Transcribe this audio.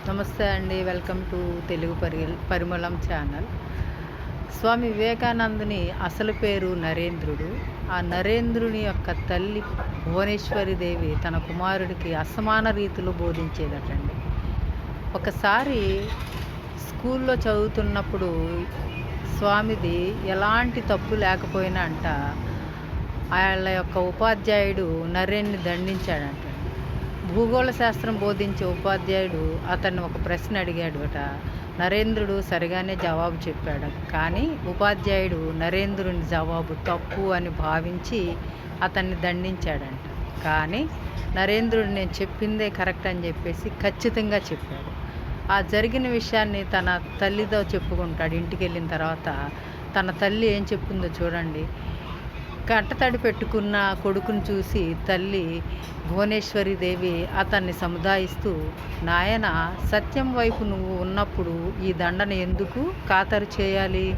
నమస్తే అండి. Welcome to Telugu పరిమళం ఛానల్. స్వామి వివేకానందుని అసలు పేరు నరేంద్రుడు. ఆ నరేంద్రుని యొక్క తల్లి భువనేశ్వరి దేవి తన కుమారుడికి అసమాన రీతిలో బోధించేదటండి. ఒకసారి స్కూల్లో చదువుతున్నప్పుడు స్వామిది ఎలాంటి తప్పు లేకపోయినా వాళ్ళ యొక్క ఉపాధ్యాయుడు నరేన్ని దండించాడంట. భూగోళ శాస్త్రం బోధించే ఉపాధ్యాయుడు అతన్ని ఒక ప్రశ్న అడిగాడట. నరేంద్రుడు సరిగానే జవాబు చెప్పాడు. కానీ ఉపాధ్యాయుడు నరేంద్రుని జవాబు తప్పు అని భావించి అతన్ని దండించాడంట. కానీ నరేంద్రుడు నేను చెప్పిందే కరెక్ట్ అని చెప్పేసి ఖచ్చితంగా చెప్పాడు. ఆ జరిగిన విషయాన్ని తన తల్లితో చెప్పుకుంటాడు. ఇంటికి వెళ్ళిన తర్వాత తన తల్లి ఏం చెప్పిందో చూడండి. కంటతడి పెట్టుకున్న కొడుకుని చూసి తల్లి భువనేశ్వరి దేవి అతన్ని సముదాయిస్తూ, నాయన, సత్యం వైపు నువ్వు ఉన్నప్పుడు ఈ దండన ఎందుకు ఖాతరు చేయాలి?